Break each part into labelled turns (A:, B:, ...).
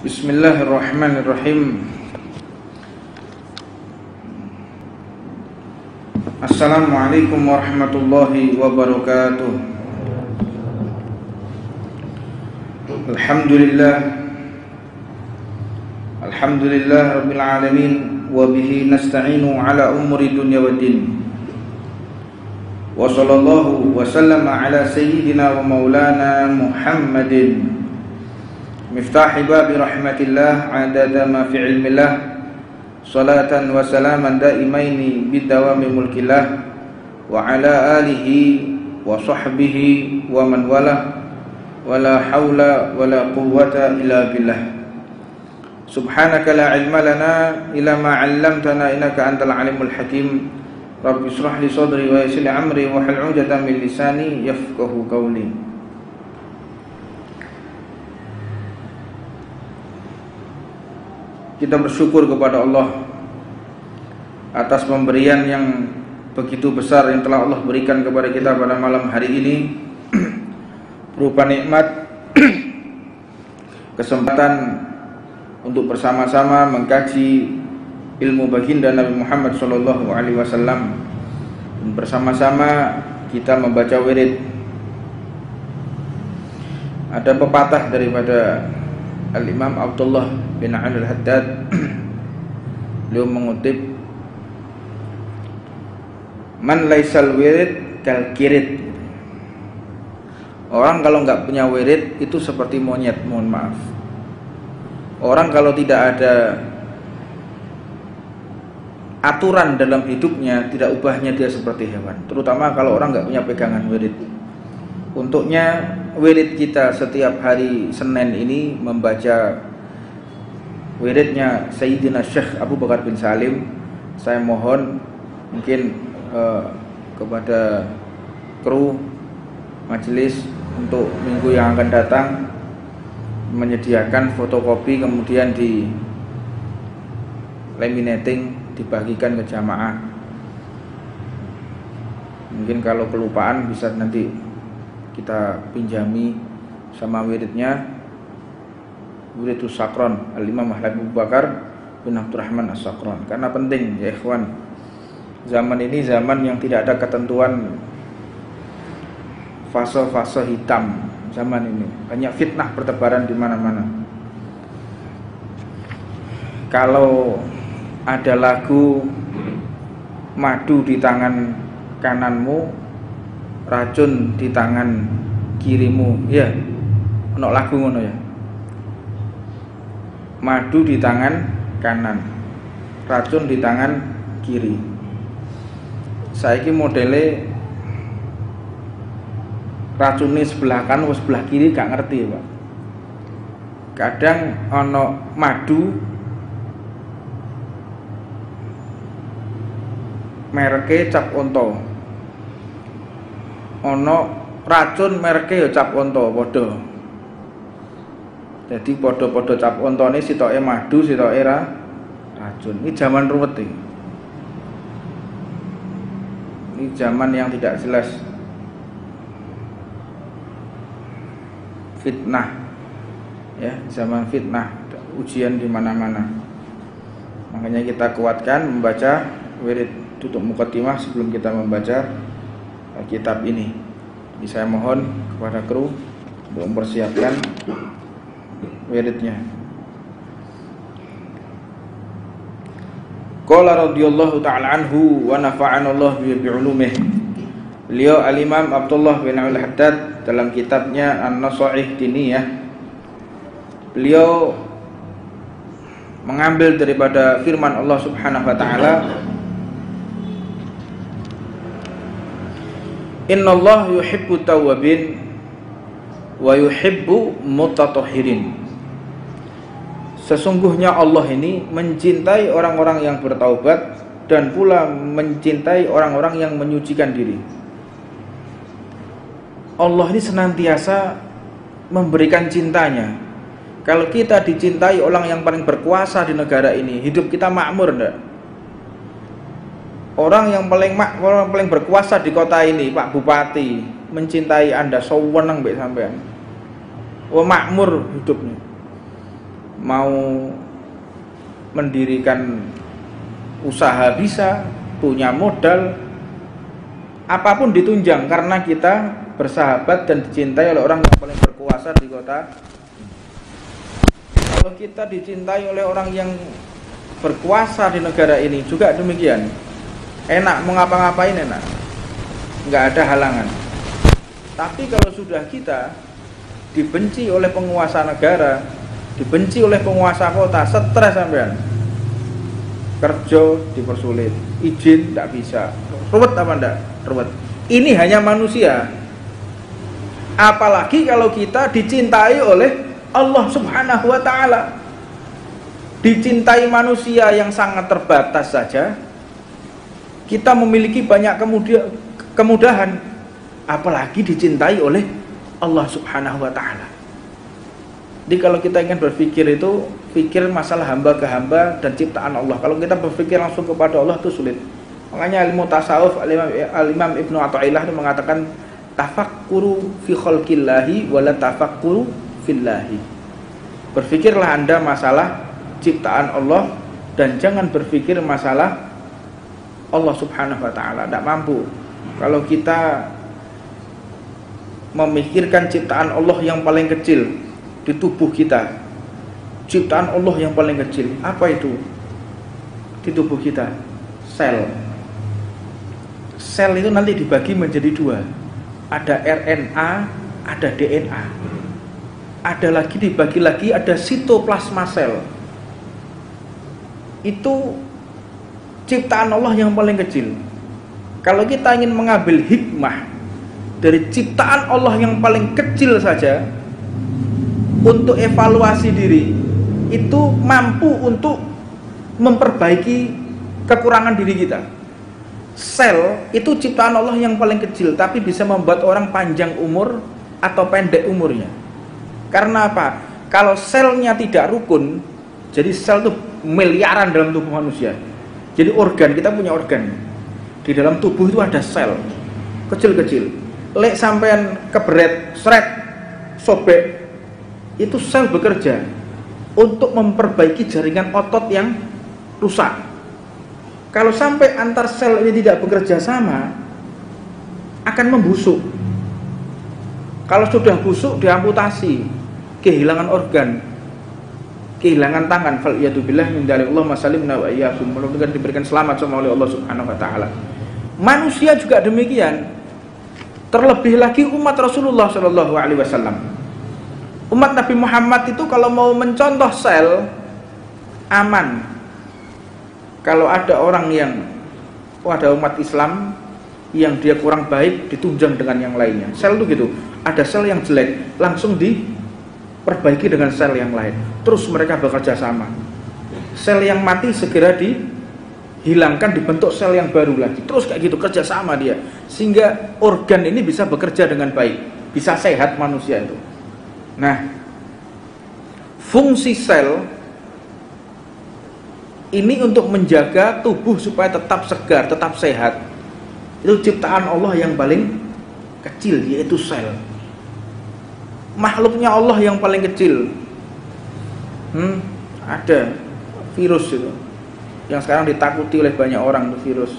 A: Bismillahirrahmanirrahim. Assalamualaikum warahmatullahi wabarakatuh. Alhamdulillah rabbil alamin, wa bihi nasta'inu ala umuri dunya waddin. Wa sallallahu wa sallama ala sayyidina wa maulana Muhammadin miftahi babi rahmatillah adada ma fi ilmillah, salatan wa salaman daimaini bidawami mulkillah, wa ala alihi wa sahbihi wa man walah, wa la hawla wa la quwwata illa billah. Subhanaka la ilma lana illa ma 'allamtana innaka antal alimul hakim. Rabbi shrah li sadri wa yassir li amri wa hlul 'uqdatam min lisani yafqahu qawli. Kita bersyukur kepada Allah atas pemberian yang begitu besar yang telah Allah berikan kepada kita pada malam hari ini berupa nikmat kesempatan untuk bersama-sama mengkaji ilmu baginda Nabi Muhammad SAW. Bersama-sama kita membaca wirid. Ada pepatah daripada Al-Imam Abdullah bin Ali Al-Haddad. Beliau mengutip, man laisal wirid kal kirit. Orang kalau enggak punya wirid itu seperti monyet, mohon maaf. Orang kalau tidak ada aturan dalam hidupnya, tidak ubahnya dia seperti hewan. Terutama kalau orang enggak punya pegangan wirid. Untuknya wirid kita setiap hari Senin ini membaca wiridnya Sayyidina Syekh Abu Bakar bin Salim. Saya mohon mungkin kepada kru majelis untuk minggu yang akan datang menyediakan fotokopi, kemudian di laminating, dibagikan ke jamaah. Mungkin kalau kelupaan bisa nanti kita pinjami sama wiridnya, wiridus sakron Al-Imam Abu Bakar bin Abdurrahman As-Sakron. Karena penting ya ikhwan, zaman ini zaman yang tidak ada ketentuan fase-fase hitam. Zaman ini banyak fitnah bertebaran di mana-mana. Kalau ada lagu madu di tangan kananmu, racun di tangan kirimu, ya, ono lagu ngono ya. Madu di tangan kanan, racun di tangan kiri. Saiki modele racune sebelah kanan atau sebelah kiri gak ngerti ya, Pak. Kadang ono madu mereke cap onto, ono racun mereke ya cap onto, padha. Jadi padha-padha cap ontone, sitoke madu, sitoke racun. Ini zaman ruwet iki. Ini zaman yang tidak jelas. Fitnah. Ya, zaman fitnah, ujian di mana-mana. Makanya kita kuatkan membaca wirid tutup muqaddimah sebelum kita membaca kitab ini. Jadi saya mohon kepada kru untuk mempersiapkan wiridnya. Qala radhiyallahu ta'ala anhu wa nafa'ana Allah bi ulumih. Beliau Al-Imam Abdullah bin Al-Haddad dalam kitabnya An-Nasaih Diniyah, beliau mengambil daripada firman Allah Subhanahu wa taala, Innallaha yuhibbu tawwabin wa yuhibbu mutatahhirin. Sesungguhnya Allah ini mencintai orang-orang yang bertaubat dan pula mencintai orang-orang yang menyucikan diri. Allah ini senantiasa memberikan cintanya. Kalau kita dicintai orang yang paling berkuasa di negara ini, hidup kita makmur enggak? Orang yang paling berkuasa di kota ini, Pak Bupati, mencintai Anda, sewenang mbek sampean. Makmur hidupnya. mau mendirikan usaha bisa, punya modal, apapun ditunjang karena kita bersahabat dan dicintai oleh orang yang paling berkuasa di kota. Kalau kita dicintai oleh orang yang berkuasa di negara ini juga demikian, enak, mau ngapa-ngapain enak, nggak ada halangan. Tapi kalau sudah kita dibenci oleh penguasa negara, dibenci oleh penguasa kota, stres sampean, kerja dipersulit, izin tidak bisa, ruwet apa enggak? Ruwet. Ini hanya manusia. Apalagi kalau kita dicintai oleh Allah Subhanahu wa ta'ala. Dicintai manusia yang sangat terbatas saja, kita memiliki banyak kemudahan, apalagi dicintai oleh Allah Subhanahu wa ta'ala. Jadi kalau kita ingin berpikir itu, pikir masalah hamba ke hamba dan ciptaan Allah. Kalau kita berpikir langsung kepada Allah itu sulit. Makanya ilmu tasawuf Al-Imam Ibnu Athaillah itu mengatakan tafakkuru fi khalqillahi wala tafakkuru fillahi. Berpikirlah Anda masalah ciptaan Allah dan jangan berpikir masalah Allah Subhanahu wa ta'ala. Tidak mampu. Kalau kita memikirkan ciptaan Allah yang paling kecil di tubuh kita, ciptaan Allah yang paling kecil, apa itu di tubuh kita? Sel. Sel itu nanti dibagi menjadi dua, ada RNA, ada DNA, ada lagi dibagi lagi, ada sitoplasma sel. Itu ciptaan Allah yang paling kecil. Kalau kita ingin mengambil hikmah dari ciptaan Allah yang paling kecil saja untuk evaluasi diri, itu mampu untuk memperbaiki kekurangan diri kita. Sel itu ciptaan Allah yang paling kecil, tapi bisa membuat orang panjang umur atau pendek umurnya. Karena apa? Kalau selnya tidak rukun, jadi sel itu miliaran dalam tubuh manusia. Jadi organ, kita punya organ. Di dalam tubuh itu ada sel kecil-kecil. Lek sampean keberet, sret, sobek, itu sel bekerja untuk memperbaiki jaringan otot yang rusak. Kalau sampai antar sel ini tidak bekerja sama, akan membusuk. Kalau sudah busuk, diamputasi, kehilangan organ, kehilangan tangan. Faliyatubillah min dzalik, Allahumma salimna wa iyyakum. Mudah-mudahan diberikan selamat sama oleh Allah Subhanahu wa taala. Manusia juga demikian. Terlebih lagi umat Rasulullah sallallahu alaihi wasallam. Umat Nabi Muhammad itu kalau mau mencontoh sel aman. Kalau ada orang yang ada umat Islam yang dia kurang baik, ditunjang dengan yang lainnya. Sel itu gitu. Ada sel yang jelek, langsung diperbaiki dengan sel yang lain. Terus mereka bekerja sama. Sel yang mati segera dihilangkan, dibentuk sel yang baru lagi. Terus kayak gitu kerja sama dia, sehingga organ ini bisa bekerja dengan baik, bisa sehat manusia itu. Nah, fungsi sel ini untuk menjaga tubuh supaya tetap segar, tetap sehat. Itu ciptaan Allah yang paling kecil, yaitu sel. Makhluknya Allah yang paling kecil. Ada virus itu yang sekarang ditakuti oleh banyak orang, itu virus.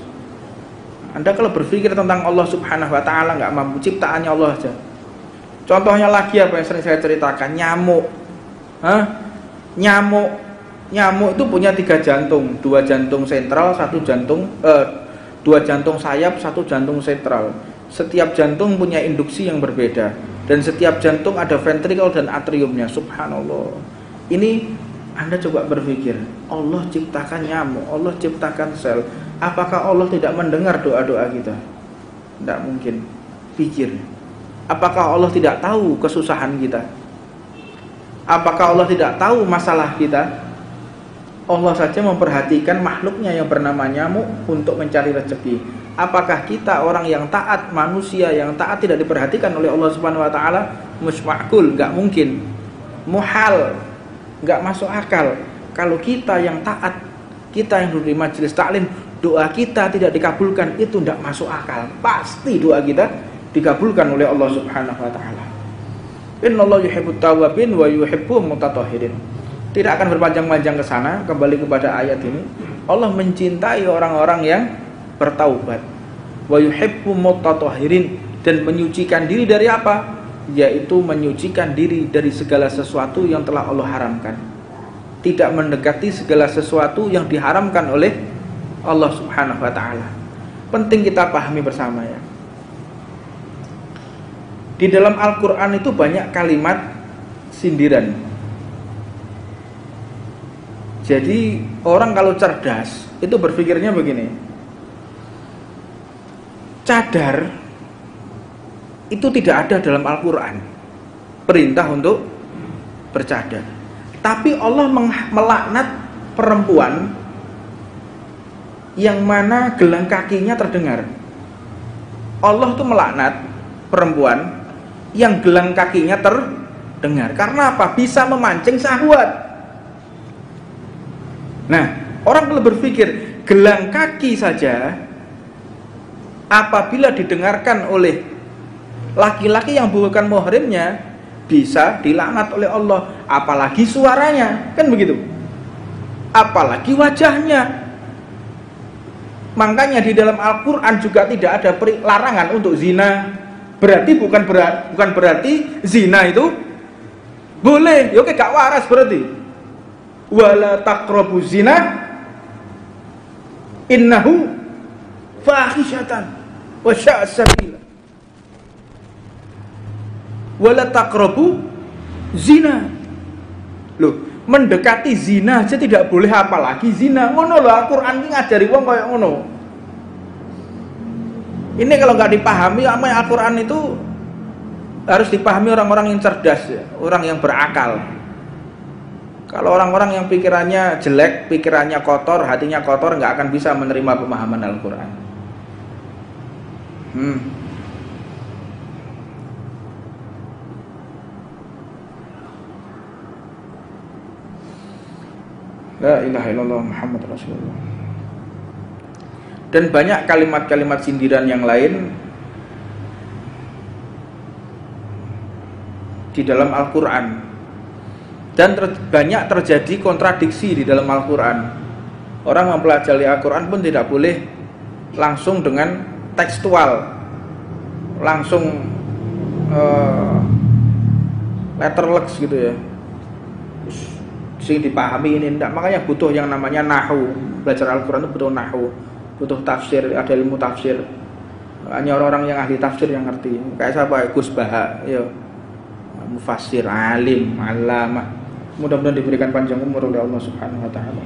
A: Anda kalau berpikir tentang Allah Subhanahu wa ta'ala nggak mampu, ciptaannya Allah aja. Contohnya lagi apa yang sering saya ceritakan, nyamuk. Nyamuk itu punya 3 jantung, 2 jantung sentral, 2 jantung sayap, 1 jantung sentral. Setiap jantung punya induksi yang berbeda, dan setiap jantung ada ventrikel dan atriumnya. Subhanallah. Ini Anda coba berpikir, Allah ciptakan nyamuk, Allah ciptakan sel. Apakah Allah tidak mendengar doa-doa kita? Tidak mungkin. Pikir, apakah Allah tidak tahu kesusahan kita? Apakah Allah tidak tahu masalah kita? Allah saja memperhatikan makhluknya yang bernama nyamuk untuk mencari rezeki. Apakah kita orang yang taat, manusia yang taat, tidak diperhatikan oleh Allah Subhanahu wa ta'ala? Musmakul, gak mungkin. Muhal, gak masuk akal. Kalau kita yang taat, kita yang duduk di majelis taklim, doa kita tidak dikabulkan, itu tidak masuk akal. Pasti doa kita dikabulkan oleh Allah Subhanahu wa ta'ala. Innallaha yuhibbut tawwabin wa yuhibbul mutatahhirin. Tidak akan berpanjang-panjang ke sana, kembali kepada ayat ini. Allah mencintai orang-orang yang bertaubat. Wa yuhibbu mutatahhirin, dan menyucikan diri dari apa? Yaitu menyucikan diri dari segala sesuatu yang telah Allah haramkan. Tidak mendekati segala sesuatu yang diharamkan oleh Allah Subhanahu wa taala. Penting kita pahami bersama ya. Di dalam Al-Qur'an itu banyak kalimat sindiran. Jadi orang kalau cerdas itu berpikirnya begini. Cadar itu tidak ada dalam Al-Quran, perintah untuk bercadar. Tapi Allah melaknat perempuan yang mana gelang kakinya terdengar. Allah itu melaknat perempuan yang gelang kakinya terdengar. Karena apa? Bisa memancing syahwat. Nah, orang kalau berpikir gelang kaki saja apabila didengarkan oleh laki-laki yang bukan muhrimnya bisa dilaknat oleh Allah, apalagi suaranya, kan begitu, apalagi wajahnya. Makanya di dalam Al-Quran juga tidak ada larangan untuk zina. Berarti bukan berarti zina itu boleh, ya oke, gak waras berarti. Wala taqrabu zina innahu fahisyatan wa sya'a sabila. Wala taqrabu zina. Loh, mendekati zina aja tidak boleh, apalagi zina. Ngono loh, Al-Qur'an iki ngajari wong kaya ngono. Ini kalau nggak dipahami, Al-Qur'an itu harus dipahami orang-orang yang cerdas ya, orang yang berakal. Kalau orang-orang yang pikirannya jelek, pikirannya kotor, hatinya kotor, nggak akan bisa menerima pemahaman Al-Qur'an. La ilaha illallah Muhammad Rasulullah. Dan banyak kalimat-kalimat sindiran yang lain di dalam Al-Quran. Dan banyak terjadi kontradiksi di dalam Al-Quran. Orang mempelajari Al-Quran pun tidak boleh langsung dengan tekstual, langsung letterleks gitu ya, sing dipahami ini enggak. Makanya butuh yang namanya nahwu. Belajar Al-Quran itu butuh nahwu, butuh tafsir, ada ilmu tafsir. Hanya orang-orang yang ahli tafsir yang ngerti. Kayak siapa? Gus Baha, ya, mufassir, alim, allamah. Mudah-mudahan diberikan panjang umur oleh Allah Subhanahu wa taala.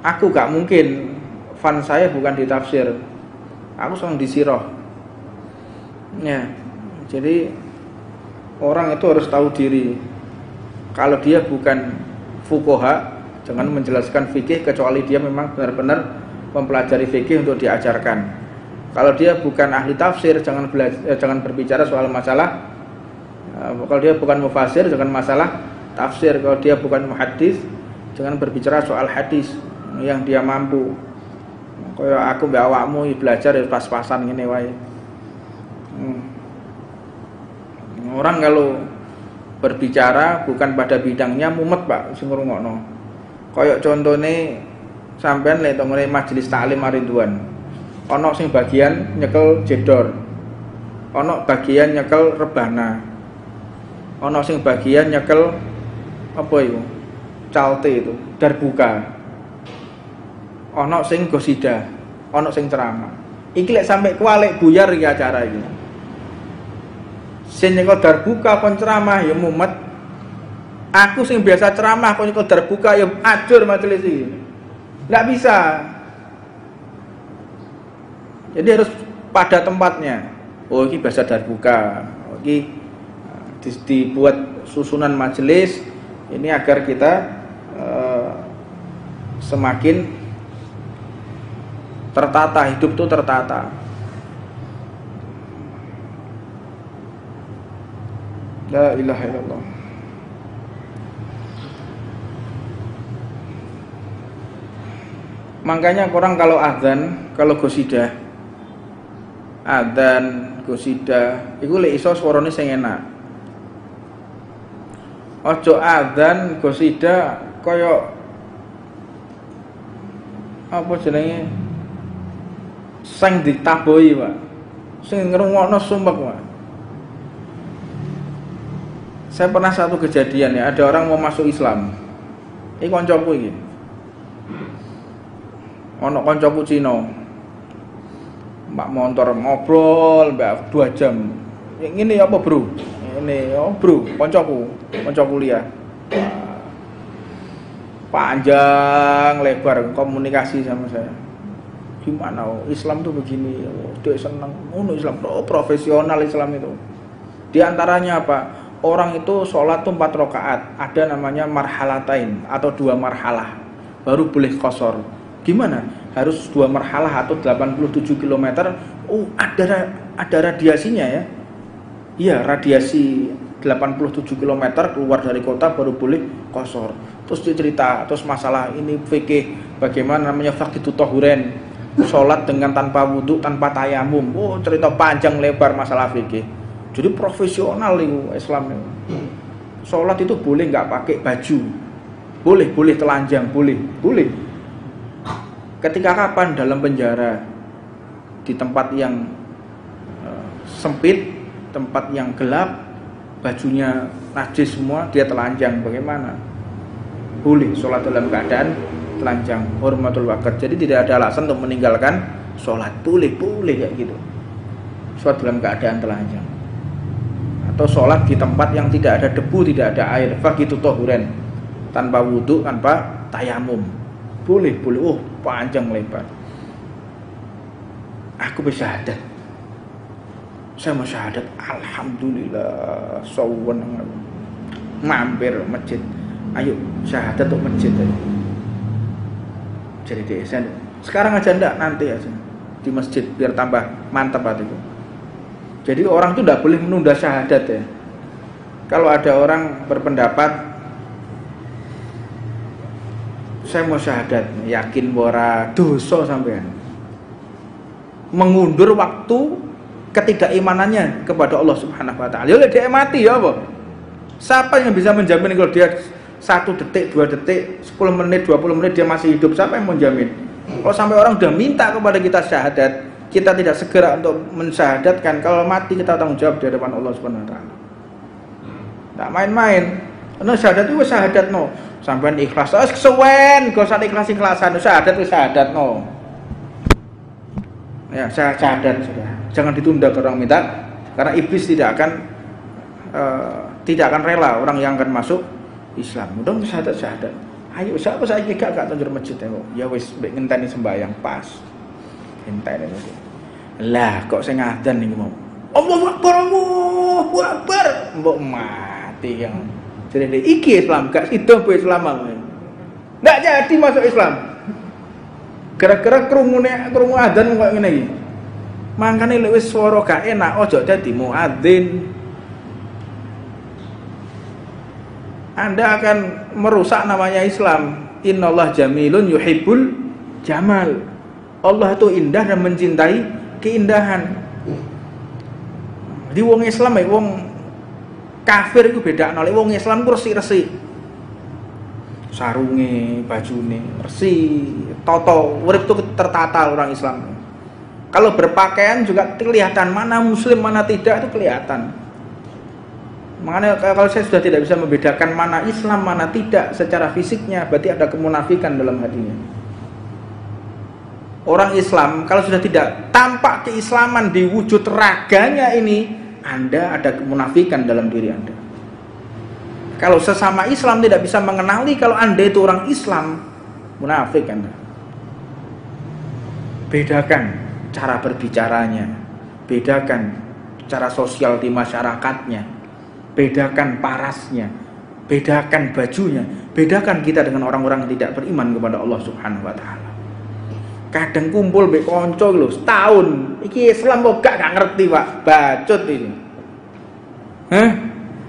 A: Aku gak mungkin, fan saya bukan di tafsir, aku sedang di sirah. Ya, jadi orang itu harus tahu diri. Kalau dia bukan fuqaha, jangan menjelaskan fikih kecuali dia memang benar-benar mempelajari fikih untuk diajarkan. Kalau dia bukan ahli tafsir, jangan berbicara soal masalah. Kalau dia bukan mufasir, jangan masalah tafsir. Kalau dia bukan muhaddis, jangan berbicara soal hadis yang dia mampu. Kayak aku mbak awakmu belajar ya pas-pasan ngene wae. Orang kalau berbicara bukan pada bidangnya mumet Pak sing ngrungokno. Kayak contone sampean lek tengene majelis taklim Ridwan. Ana sing bagian nyekel jedor. Ana bagian nyekel rebana. Ana sing bagian nyekel apa itu? Calte itu, darbuka. Ana sing gosida, ana sing ceramah. Iki lek sampe kualik buyar iki acara iki. Sing nyekel darbuka kon ceramah ya mumet. Aku sing biasa ceramah kon nyekel darbuka ya ajur majelis iki. Enggak bisa. Jadi harus pada tempatnya. Oh iki bahasa darbuka. Oh, iki dibuat susunan majelis ini agar kita semakin tertata, hidup itu tertata. La ilaha illallah. Makanya orang kalau adzan, kalau gosidah, adzan, gosidah, iku lek iso swarane sing enak. Ojo adzan gosida kaya apa jenenge sing ditabohi, Pak. Sing ngrungokno sumpek, Pak. Saya pernah satu kejadian ya, ada orang mau masuk Islam. Ini koncoku iki. Ono koncoku Cina. Mbak motor ngobrol mbak 2 jam. Ini apa, Bro? Ini bro, koncoku kuliah. Panjang lebar komunikasi sama saya. Gimana Islam tuh begini, dia senang. Islam profesional Islam itu. Di antaranya apa? Orang itu sholat tuh 4 rakaat, ada namanya marhalatain atau 2 marhalah, baru boleh qashar. Gimana? Harus 2 marhalah atau 87 km. Ada radiasinya ya. Iya, radiasi 87 km keluar dari kota baru boleh qashar. Terus dia cerita, terus masalah ini fikih, bagaimana namanya faqih tahuren, sholat dengan tanpa wudhu, tanpa tayamum. Cerita panjang lebar masalah fikih. Jadi profesional itu Islam itu. Sholat itu boleh nggak pakai baju, boleh telanjang, boleh. Ketika kapan? Dalam penjara, di tempat yang sempit, tempat yang gelap, bajunya najis semua, dia telanjang. Bagaimana? Boleh sholat dalam keadaan telanjang, hormatul waqt. Jadi tidak ada alasan untuk meninggalkan sholat. Boleh kayak gitu. Sholat dalam keadaan telanjang. Atau sholat di tempat yang tidak ada debu, tidak ada air, faqih tahuren, tanpa wudhu, tanpa tayamum. Boleh. Panjang lebar. Aku bersyahadat. Saya mau syahadat, alhamdulillah, sawan mampir masjid. Ayo syahadat untuk masjid ayo. Jadi desa. Sekarang aja enggak, nanti aja di masjid biar tambah mantap hatiku. Jadi orang itu tidak boleh menunda syahadat ya. Kalau ada orang berpendapat saya mau syahadat, yakin bahwa dosa sampean, mengundur waktu ketidakimanannya kepada Allah Subhanahu wa taala. Ya dia mati ya apa? Siapa yang bisa menjamin kalau dia 1 detik, 2 detik, 10 menit, 20 menit dia masih hidup? Siapa yang menjamin? Kalau sampai orang sudah minta kepada kita syahadat, kita tidak segera untuk mensyahadatkan, kalau mati kita tanggung jawab di hadapan Allah Subhanahu wa taala. Tak main-main. Karena syahadat itu syahadat no. Sampean ikhlas, kesuwen, gak usah ikhlas-ikhlasan, syahadat no. Ya, syahadat sudah. Jangan ditunda ke orang minta, karena iblis tidak akan rela orang yang akan masuk Islam. Mudah syahadat. Ayo siapa saya gak tunjuk masjid ya wis mbek ngenteni sembahyang pas. Ngenteni itu. Lah kok sing ngadzan niku mau. Allahu Akbar. Mbok mati yang. Jadi iki Islam gak sido be Islam. Ndak jadi masuk Islam. Gara-gara krungu adzan kok ngene iki. Mangkane lek wis swara gak enak ojo dadi muadzin. Anda akan merusak namanya Islam. Innallah jamilun yuhibbul jamal. Allah itu indah dan mencintai keindahan. Di wong Islam wong kafir itu beda. Nek wong Islam ku resik-resik. Sarunge, bajune resik, toto, urip itu tertata orang Islam. Kalau berpakaian juga kelihatan mana muslim mana tidak, itu kelihatan. Makanya kalau saya sudah tidak bisa membedakan mana Islam mana tidak secara fisiknya, berarti ada kemunafikan dalam hatinya. Orang Islam kalau sudah tidak tampak keislaman di wujud raganya ini, Anda ada kemunafikan dalam diri Anda. Kalau sesama Islam tidak bisa mengenali kalau Anda itu orang Islam, munafik Anda. Bedakan cara berbicaranya, bedakan cara sosial di masyarakatnya, bedakan parasnya, bedakan bajunya, bedakan kita dengan orang-orang yang tidak beriman kepada Allah Subhanahu wa taala. Kadang kumpul mbek kanca lho setahun, iki Islam kok gak ngerti, Pak. Bacot ini.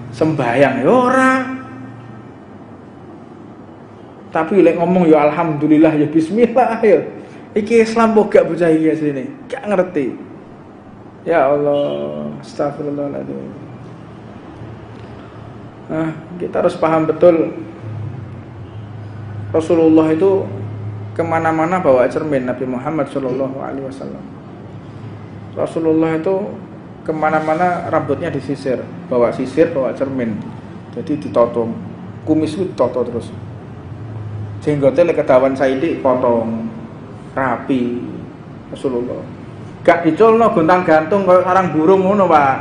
A: Sembayang ya ora. Tapi lek ngomong ya alhamdulillah ya bismillah ya. Iki Islam kok gak bocah iki asline, gak ngerti. Ya Allah, astagfirullahaladzim. Nah, kita harus paham betul Rasulullah itu kemana-mana bawa cermin. Nabi Muhammad SAW. Rasulullah itu kemana-mana rambutnya disisir, bawa sisir, bawa cermin. Jadi ditoto, kumis itu ditoto terus. Jenggotnya lek kedawan saiki potong rapi. Rasulullah gak diculno gontang gantung kayak sarang burung ngono, Pak.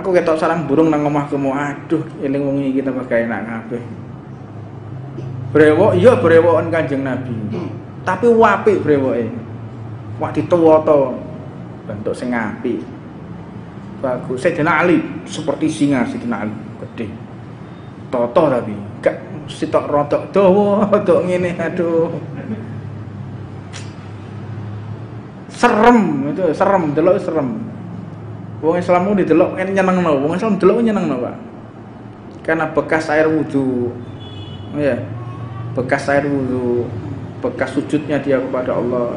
A: Aku ketok sarang burung nang omahku, aduh eling wong iki tambah gawe enak kabeh. Brewok iya brewokan Kanjeng Nabi. Tapi apik brewoke. Wak dituwoto bentuk sing apik. Bagus. Sayyidina Ali seperti singa, Sayyidina Ali gede. Toto tapi gak sitok rotok dawa, rotok ngene aduh. Serem itu, serem, delok serem. Wong Islam mu didelok kan nyenengno, wong Islam delok nyenengno, Pak. Karena bekas air wudu. Ya. Bekas air wudu, bekas sujudnya dia kepada Allah.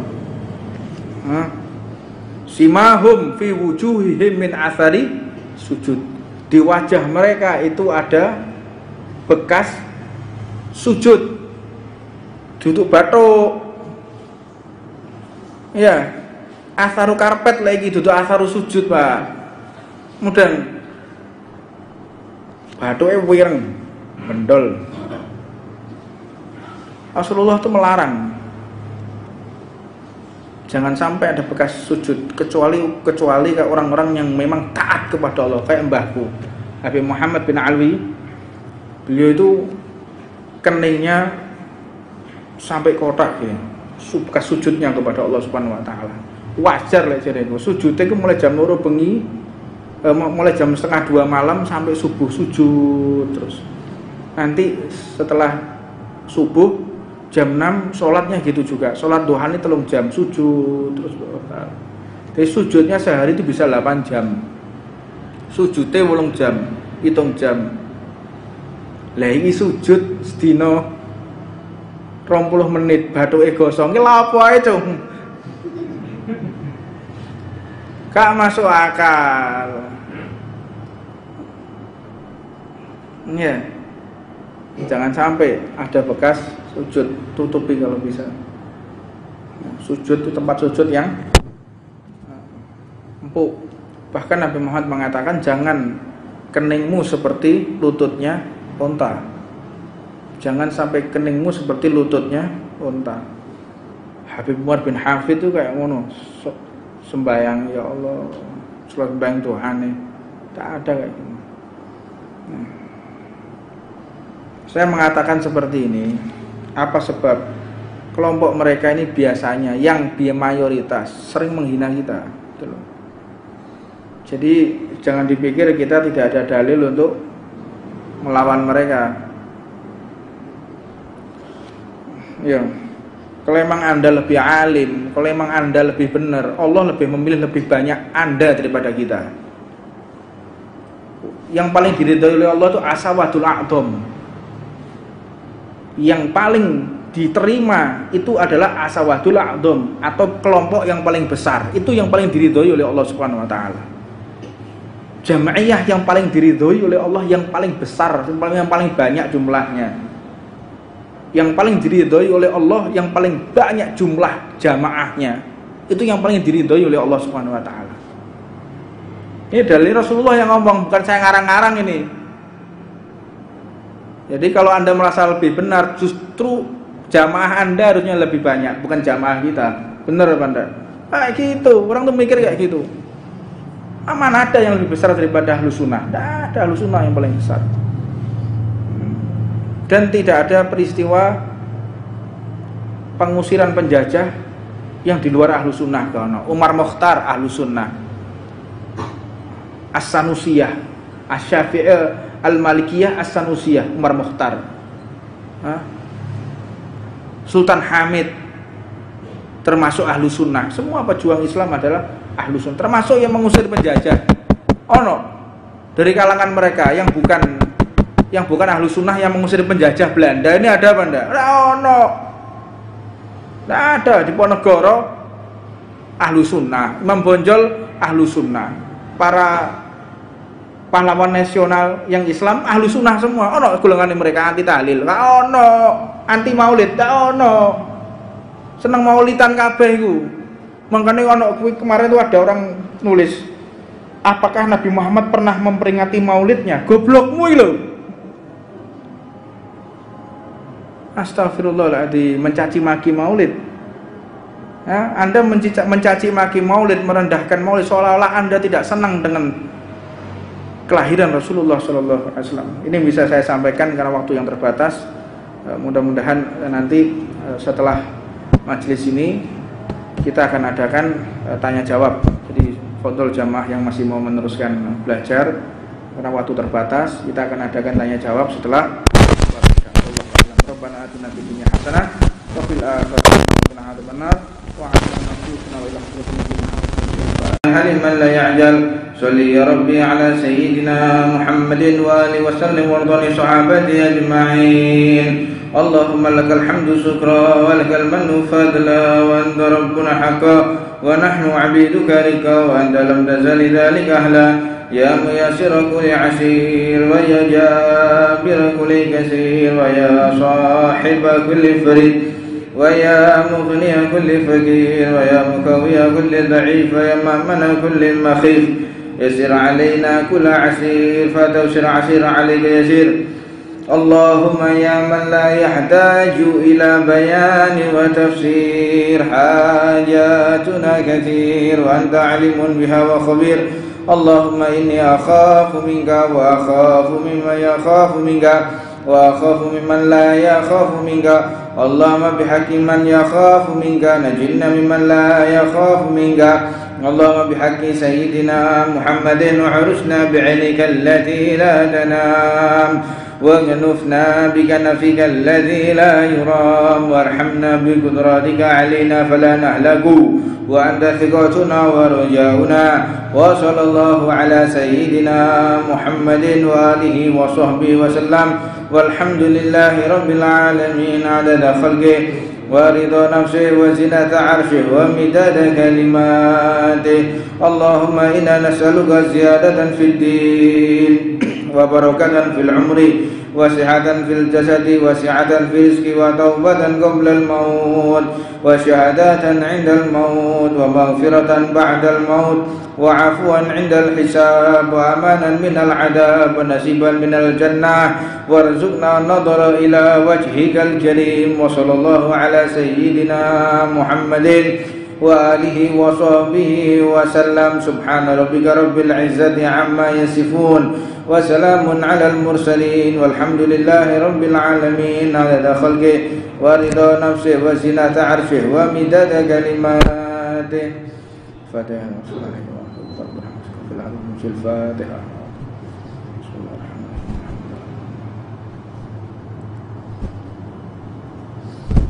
A: Simahum fi wujuhihim min athari sujud. Di wajah mereka itu ada bekas sujud. Duduk batuk. Ya. Atharu karpet lagi duduk atharu sujud, Pak. Mudan batuke wireng, bendol. Rasulullah itu melarang jangan sampai ada bekas sujud kecuali kayak orang-orang yang memang taat kepada Allah, kayak mbahku Habib Muhammad bin Alwi. Beliau itu keningnya sampai kotak ya, bekas sujudnya kepada Allah Subhanahu wa taala. Wajar lah jadi sujudnya itu mulai jam 2 bengi, mulai jam 1:30 malam sampai subuh sujud terus. Nanti setelah subuh jam 6 sholatnya gitu juga. Sholat duha ini 3 jam sujud terus. Jadi sujudnya sehari itu bisa 8 jam. Sujudnya 8 jam, hitung jam. Lah iki sujud sedina 20 menit bathuke gosong. Ki lha apa ae, Cung? Gak masuk akal. Ya. Jangan sampai ada bekas sujud, tutupi kalau bisa. Sujud itu tempat sujud yang empuk. Bahkan Nabi Muhammad mengatakan jangan keningmu seperti lututnya unta. Jangan sampai keningmu seperti lututnya unta. Habib Umar bin Hafid itu kayak ngono. Sembayang ya Allah, sembayang Tuhane, tak ada kayak gitu. Saya mengatakan seperti ini, apa sebab kelompok mereka ini biasanya yang mayoritas sering menghina kita, gitu loh. Jadi jangan dipikir kita tidak ada dalil untuk melawan mereka. Ya. Kalau emang Anda lebih alim, kalau emang Anda lebih benar, Allah lebih memilih lebih banyak Anda daripada kita. Yang paling diridhoi oleh Allah itu asawatul a'dham. Yang paling diterima itu adalah asawatul a'dham atau kelompok yang paling besar. Itu yang paling diridhoi oleh Allah Subhanahu wa taala. Jamaiyah yang paling diridhoi oleh Allah yang paling besar, yang paling banyak jumlahnya. Yang paling diridhoi oleh Allah yang paling banyak jumlah jamaahnya, itu yang paling diridhoi oleh Allah Subhanahu wa taala. Ini dari Rasulullah yang ngomong, bukan saya ngarang-ngarang ini. Jadi kalau Anda merasa lebih benar, justru jamaah Anda harusnya lebih banyak, bukan jamaah kita. Benar apa enggak? Kayak gitu, orang tuh mikir kayak gitu. Mana ada yang lebih besar daripada Ahlus Sunnah? Tidak ada, Ahlus Sunnah yang paling besar. Dan tidak ada peristiwa pengusiran penjajah yang di luar Ahlus Sunnah. Umar Mokhtar Ahlus Sunnah, As-Sanusiyah, Asy-Syafi'iyah, Al-Malikiyah, As-Sanusiyah, Umar Mokhtar. Sultan Hamid termasuk Ahlus Sunnah. Semua pejuang Islam adalah Ahlus Sunnah, termasuk yang mengusir penjajah. Dari kalangan mereka yang bukan Ahlus Sunnah yang mengusir penjajah Belanda ini ada apa enggak? Tidak ada. Di Ponorogo Ahlus Sunnah, Imam Bonjol ahlu sunnah. Para pahlawan nasional yang Islam ahlu sunnah semua. Ono golongan mereka anti tahlil, gak ono. Anti maulid, gak ono. Seneng maulidan kabeh iku. Makanya ono kemarin itu ada orang nulis, apakah Nabi Muhammad pernah memperingati maulidnya? Goblokmu lho. Astagfirullahaladzim, mencaci maki maulid. Ya, Anda mencaci maki maulid, merendahkan maulid seolah-olah Anda tidak senang dengan kelahiran Rasulullah SAW. Ini bisa saya sampaikan karena waktu yang terbatas. Mudah-mudahan nanti setelah majelis ini kita akan adakan tanya jawab. Jadi fadhol jamaah yang masih mau meneruskan belajar karena waktu terbatas, kita akan adakan tanya jawab setelah Rabbana atina fid dunya hasanah wa fil akhirati hasanah wa qina adzabannar wa 'alina nafsina wa ila haliman la ya'jal salli ya rabbi ala sayyidina Muhammadin wa alihi wa sallim wa ardani sahabati ajma'in. Allahumma lakal hamdu syukra wa lakal mannu fadla wa anta rabbuna haqqa wa nahnu 'abiduka rika wa anta lam tazali dhalika ahla ya muyassir kulli 'asir wa ya jabir kulli kasir wa ya sahib kulli farid wa ya mughni kulli fakir wa ya mukawi kulli dha'if wa ya ma'mana kulli makhif yassir 'alaina kull 'asir fa tawsir 'asir 'alayka yasir. Allahumma ya man la yahtaju ila bayani wa tafsir hajatuna kathir wa anta alimun biha wa khabir. Allahumma inni akhafu minka wa akhafu mimman yakhafu minka wa akhafu mimman la yakhafu minka. Allahumma bihaqqi man yakhafu minka najinna mimman la yakhafu minka. Allahumma bihaqqi sayyidina Muhammadin wa urusna bi'ainika allati la tanam واغنفنا بكنفك الذي لا يرام وارحمنا بقدرتك علينا فلا نهلك وأنت ثقتنا ورجاؤنا وصلى الله على سيدنا محمد وآله وصحبه وسلم والحمد لله رب العالمين عدد خلقه ورضا نفسه وزنة عرشه ومداد كلماته. اللهم إنا نسألك زيادة في الدين وبركة في العمر وصحة في الجسد وسعة في الرزق وتوبة قبل الموت وشهادة عند الموت ومغفرة بعد الموت وعفوا عند الحساب وأمانا من العذاب ونصيبا من الجنة وارزقنا النظر إلى وجهك الكريم. وصلى الله على سيدنا محمد وآله وصحبه وسلم. سبحان ربك رب العزة عما يصفون وسلام على المرسلين والحمد لله رب العالمين عدد خلقه ورضا نفسه وزنة عرشه ومداد كلماته. فاتحة الفاتحة.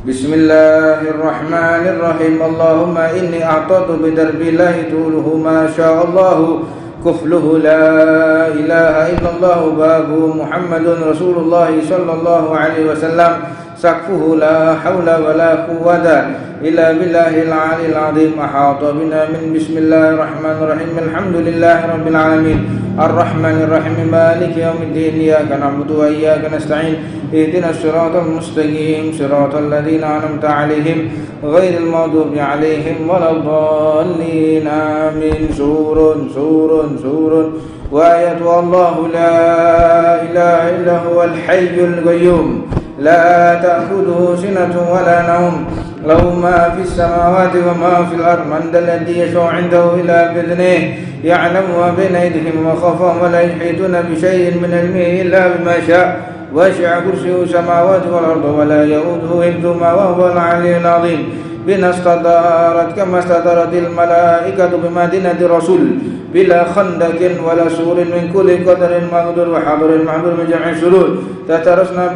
A: بسم الله الرحمن الرحيم. اللهم إني أعطيت بدرب الله طوله ما شاء الله كفله لا إله إلا الله بابه محمد رسول الله صلى الله عليه وسلم سقفه لا حول ولا قوة إلا بالله العلي العظيم. أحاط بنا من بسم الله الرحمن الرحيم الحمد لله رب العالمين الرحمن الرحيم مالك يوم الدين إياك نعبد وإياك نستعين اهدنا الصراط المستقيم صراط الذين أنعمت عليهم غير المغضوب عليهم ولا الضالين آمين. سور وآية الله لا إله إلا هو الحي القيوم لا تأخذه سنة ولا نوم له ما في السماوات وما في الأرض من ذا الذي يشفع عنده إلا بإذنه يعلم ما بين أيديهم وخلفهم ولا يحيطون بشيء من علمه إلا بما شاء وسع كرسيه السماوات والأرض ولا يؤوده حفظهما وهو العلي العظيم. بنا استدارت كما استدارت الملائكة بمدينة الرسول بلا خندق ولا سور من كل قدر مقدور وحضر المحضور من جميع الشرور. تترسنا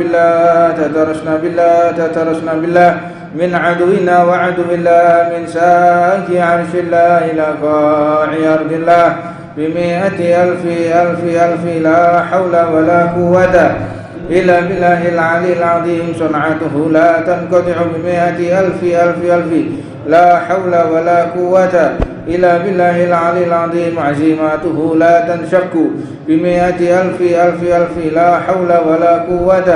A: بالله من عدونا وعدو الله من ساك عرش الله إلى قاع أرض الله بمئة ألف لا حول ولا قوة إلا بالله العلي العظيم. صنعته لا تنقطع بمئة ألف لا حول ولا قوة إلا بالله العلي العظيم عزيماته لا تنشك بمئة ألف ألف ألف لا حول ولا قوة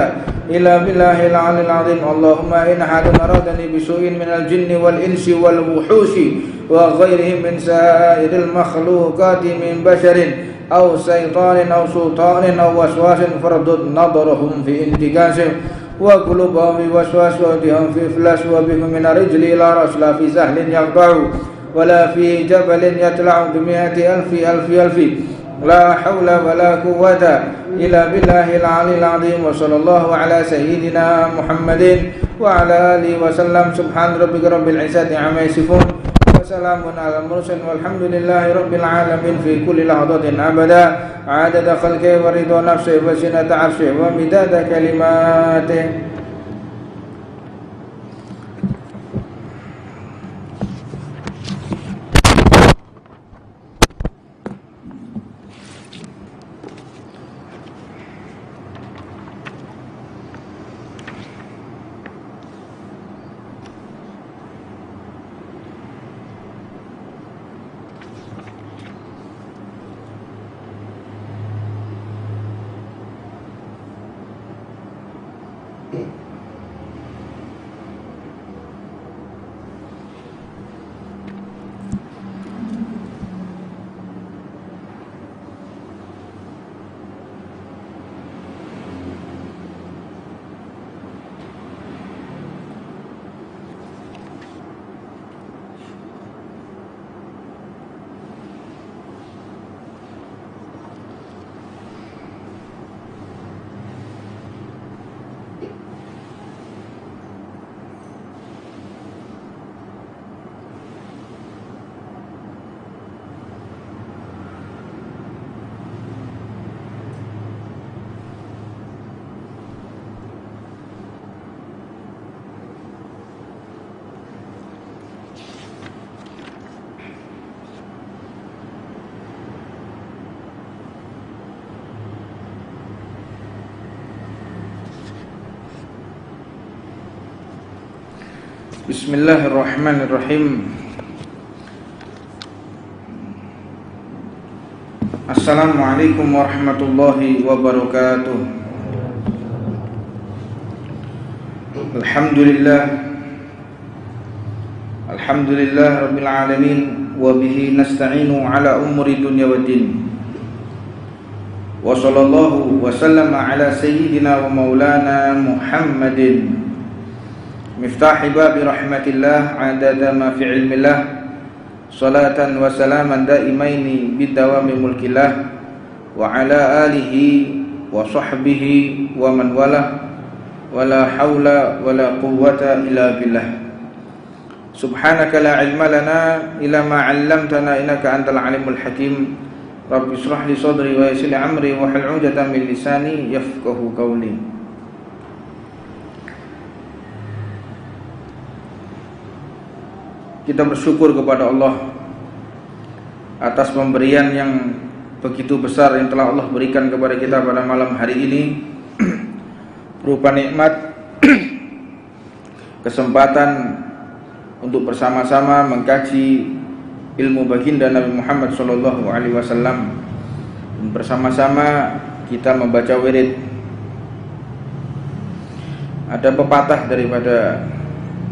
A: إلا بالله العلي العظيم اللهم إن أحد أرادني بسوء من الجن والإنس والوحوش وغيرهم من سائر المخلوقات من بشر أو شيطان أو سلطان أو وسواس فردد نظرهم في انتكاسهم وقلوبهم في وسواس وبهم في فلاس وبهم من رجل إلى رأس لا في سهل يقطع ولا في جبل يطلع بمئة ألف ألف ألف لا حول ولا قوة إلا بالله العلي العظيم وصلى الله على سيدنا محمد وعلى آله وسلم سبحان ربك رب العزة عما يصفون وسلام على المرسلين والحمد لله رب العالمين في كل لحظة أبدا عدد خلقه ورضا نفسه وزنة عرشه ومداد كلماته. Bismillahirrahmanirrahim. Assalamualaikum warahmatullahi wabarakatuh. Alhamdulillah rabbil alamin wa bihi nasta'inu ala umuri dunya waddin. Wa sallallahu wa sallama ala sayyidina wa maulana Muhammadin miftahi babi rahmatillah adada ma fi ilmillah salatan wa salaman daimaini bidawami mulkillah wa ala alihi wa sahbihi wa man wala wala hawla wala quwwata illa billah subhanaka la ilma lana illa ma 'allamtana innaka antal alimul hakim rabbi ishrah li sadri wa yassir li amri wa hlul 'uqdatam min lisani yafqahu qawli. Kita bersyukur kepada Allah atas pemberian yang begitu besar yang telah Allah berikan kepada kita pada malam hari ini berupa nikmat kesempatan untuk bersama-sama mengkaji ilmu baginda Nabi Muhammad SAW dan bersama-sama kita membaca wirid. Ada pepatah daripada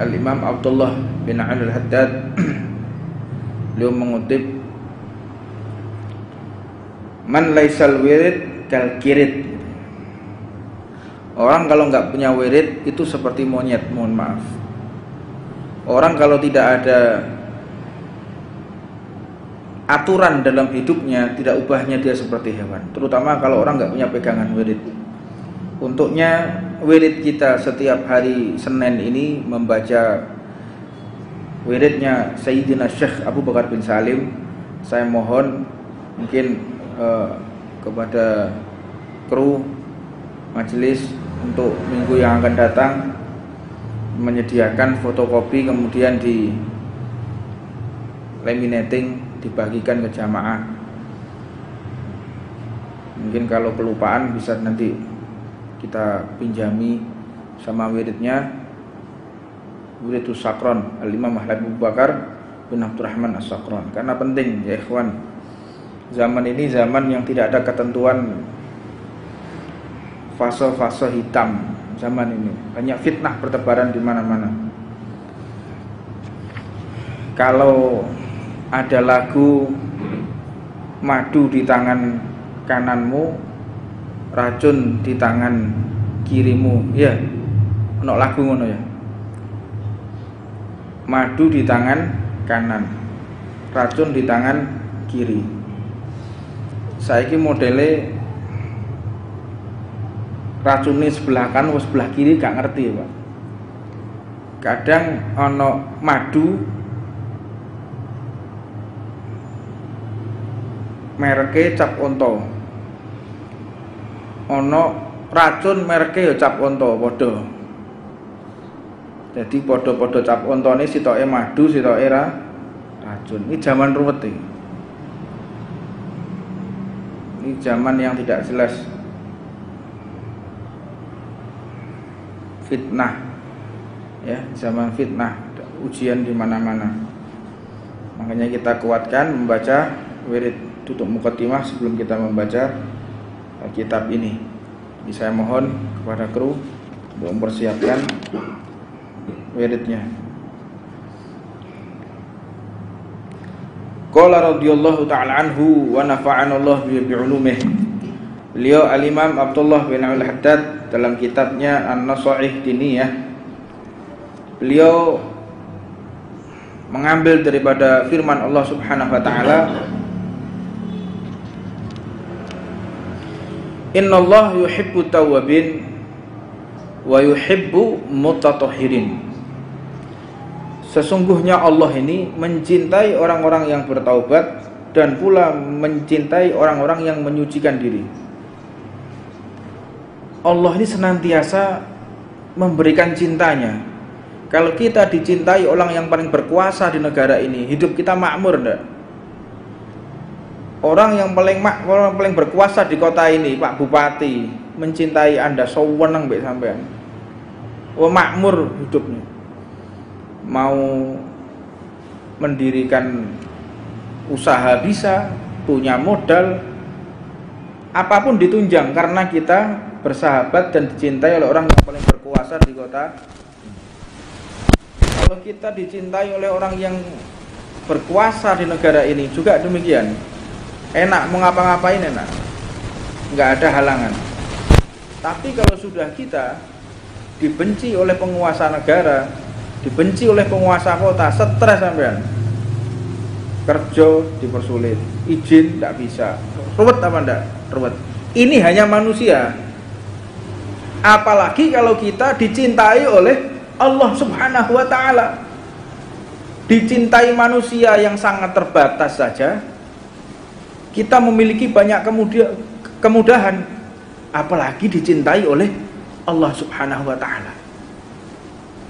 A: Al-Imam Abdullah bin Ali Al-Haddad. Beliau mengutip, man laisal wirid kal kirit. Orang kalau nggak punya wirid itu seperti monyet, mohon maaf. Orang kalau tidak ada aturan dalam hidupnya, tidak ubahnya dia seperti hewan. Terutama kalau orang nggak punya pegangan wirid. Untuknya wirid kita setiap hari Senin ini membaca wiridnya Sayyidina Syekh Abu Bakar bin Salim. Saya mohon mungkin kepada kru majelis untuk minggu yang akan datang menyediakan fotokopi, kemudian di laminating, dibagikan ke jamaah. Mungkin kalau kelupaan bisa nanti kita pinjami sama wiridnya, wiridus sakron Al-Imam Abu Bakar bin Abdurrahman As-Sakran. Karena penting ya ikhwan, zaman ini zaman yang tidak ada ketentuan fase-fase hitam. Zaman ini banyak fitnah bertebaran di mana-mana. Kalau ada lagu madu di tangan kananmu, racun di tangan kirimu, ya, ono lagu ngono ya. Madu di tangan kanan, racun di tangan kiri. Saiki modele racune sebelah kanan atau sebelah kiri gak ngerti ya Pak. Kadang ono madu mereke cap onto, ono racun mereke ya cap onto, podo. Jadi podo-podo cap ontone sitoke madu, sitoke racun. Ini zaman ruwet iki. Ini zaman yang tidak jelas. Fitnah, ya, zaman fitnah, ujian di mana-mana. Makanya kita kuatkan membaca wirid tutup muqaddimah sebelum kita membaca kitab ini. Jadi saya mohon kepada kru untuk mempersiapkan wiridnya. Qala radhiyallahu ta'ala anhu wa nafa'ana Allah bi ulumih. Beliau Al-Imam Abdullah bin Al-Haddad dalam kitabnya An-Nasaih Diniyah, beliau mengambil daripada firman Allah Subhanahu wa taala, Innallaha yuhibbu tawwabin wa yuhibbu mutatahhirin. Sesungguhnya Allah ini mencintai orang-orang yang bertaubat dan pula mencintai orang-orang yang menyucikan diri. Allah ini senantiasa memberikan cintanya. Kalau kita dicintai orang yang paling berkuasa di negara ini, hidup kita makmur enggak? Orang yang paling berkuasa di kota ini, Pak Bupati, mencintai Anda, sewenang mbek sampean. Oh, makmur hidupnya. Mau mendirikan usaha bisa, punya modal, apapun ditunjang karena kita bersahabat dan dicintai oleh orang yang paling berkuasa di kota. Kalau kita dicintai oleh orang yang berkuasa di negara ini juga demikian. Enak, mau ngapa-ngapain enak, nggak ada halangan. Tapi kalau sudah kita dibenci oleh penguasa negara, dibenci oleh penguasa kota, stres sampean. Kerja dipersulit, izin tidak bisa, ruwet apa enggak? Ruwet. Ini hanya manusia. Apalagi kalau kita dicintai oleh Allah Subhanahu wa ta'ala. Dicintai manusia yang sangat terbatas saja, kita memiliki banyak kemudahan. Apalagi dicintai oleh Allah Subhanahu wa ta'ala.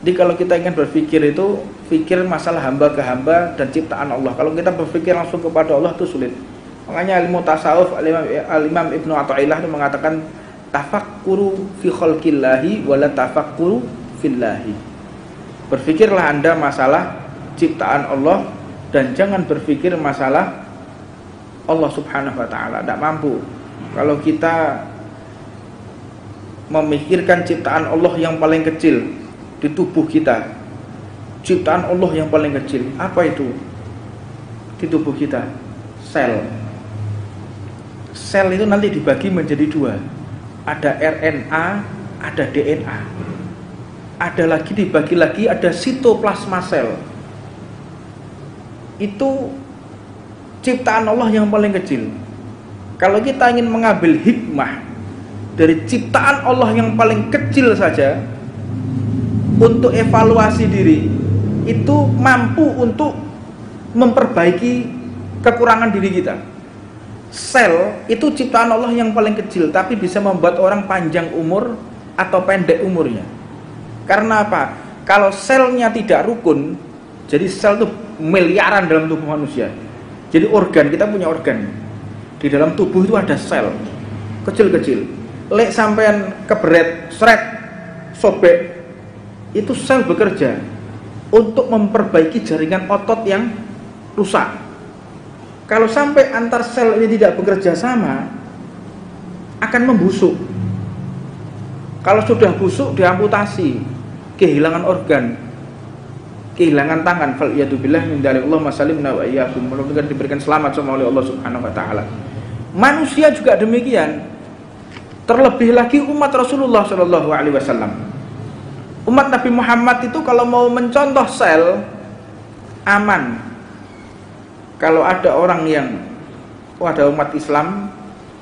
A: Jadi kalau kita ingin berpikir itu, pikir masalah hamba ke hamba dan ciptaan Allah. Kalau kita berpikir langsung kepada Allah itu sulit. Makanya ilmu tasawuf Al-Imam Ibnu Athaillah itu mengatakan tafakkuru fi khalqillahi wala tafakkuru fillahi. Berpikirlah Anda masalah ciptaan Allah dan jangan berpikir masalah Allah Subhanahu wa ta'ala. Tidak mampu. Kalau kita memikirkan ciptaan Allah yang paling kecil di tubuh kita, ciptaan Allah yang paling kecil, apa itu di tubuh kita? Sel. Sel itu nanti dibagi menjadi dua. Ada RNA, ada DNA. Ada lagi dibagi lagi, ada sitoplasma sel. Itu ciptaan Allah yang paling kecil. Kalau kita ingin mengambil hikmah dari ciptaan Allah yang paling kecil saja untuk evaluasi diri, itu mampu untuk memperbaiki kekurangan diri kita. Sel itu ciptaan Allah yang paling kecil, tapi bisa membuat orang panjang umur atau pendek umurnya. Karena apa? Kalau selnya tidak rukun, jadi sel itu miliaran dalam tubuh manusia. Jadi organ, kita punya organ. Di dalam tubuh itu ada sel kecil-kecil. Lek sampean keberet, sret, sobek, itu sel bekerja untuk memperbaiki jaringan otot yang rusak. Kalau sampai antar sel ini tidak bekerja sama, akan membusuk. Kalau sudah busuk, diamputasi, kehilangan organ, kehilangan tangan. Faliyatubillah min dari Allah masalimna wa iyyakum. Mudah-mudahan diberikan selamat sama oleh Allah Subhanahu wa taala. Manusia juga demikian. Terlebih lagi umat Rasulullah Shallallahu alaihi wasallam. Umat Nabi Muhammad itu kalau mau mencontoh sel aman. Kalau ada orang yang ada umat Islam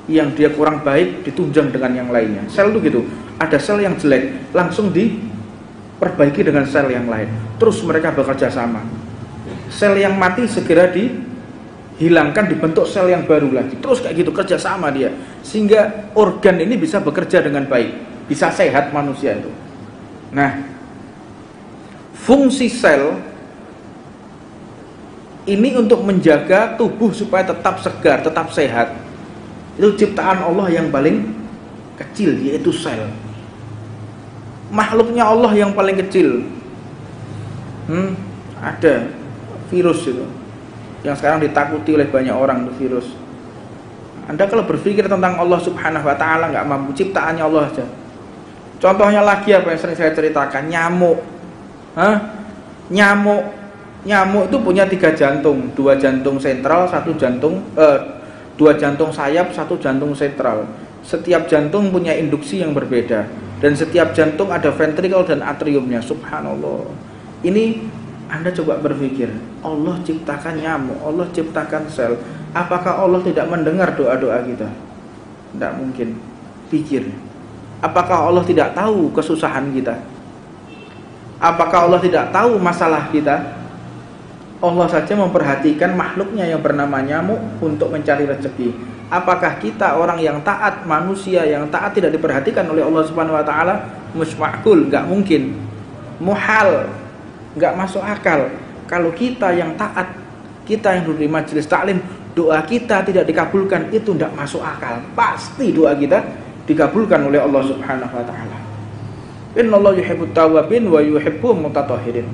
A: yang dia kurang baik, ditunjang dengan yang lainnya. Sel itu gitu. Ada sel yang jelek, langsung diperbaiki dengan sel yang lain. Terus mereka bekerja sama. Sel yang mati segera dihilangkan, dibentuk sel yang baru lagi. Terus kayak gitu kerja sama dia, sehingga organ ini bisa bekerja dengan baik, bisa sehat manusia itu. Nah, fungsi sel ini untuk menjaga tubuh supaya tetap segar, tetap sehat. Itu ciptaan Allah yang paling kecil, yaitu sel. Makhluknya Allah yang paling kecil. Ada virus itu yang sekarang ditakuti oleh banyak orang, itu virus. Anda kalau berpikir tentang Allah Subhanahu wa taala nggak mampu, ciptaannya Allah aja. Contohnya lagi apa yang sering saya ceritakan, nyamuk. Nyamuk itu punya 3 jantung, 2 jantung sentral, 1 jantung 2 jantung sayap, 1 jantung sentral. Setiap jantung punya induksi yang berbeda, dan setiap jantung ada ventrikel dan atriumnya. Subhanallah. Ini Anda coba berpikir, Allah ciptakan nyamuk, Allah ciptakan sel. Apakah Allah tidak mendengar doa-doa kita? Tidak mungkin. Pikir, apakah Allah tidak tahu kesusahan kita? Apakah Allah tidak tahu masalah kita? Allah saja memperhatikan makhluknya yang bernama nyamuk untuk mencari rezeki. Apakah kita orang yang taat, manusia yang taat tidak diperhatikan oleh Allah Subhanahu wa taala? Musmakul, enggak mungkin. Muhal, enggak masuk akal. Kalau kita yang taat, kita yang duduk di majelis taklim, doa kita tidak dikabulkan, itu enggak masuk akal. Pasti doa kita dikabulkan oleh Allah Subhanahu wa taala. Innallaha yuhibbut tawwabin wa yuhibbul mutatahhirin.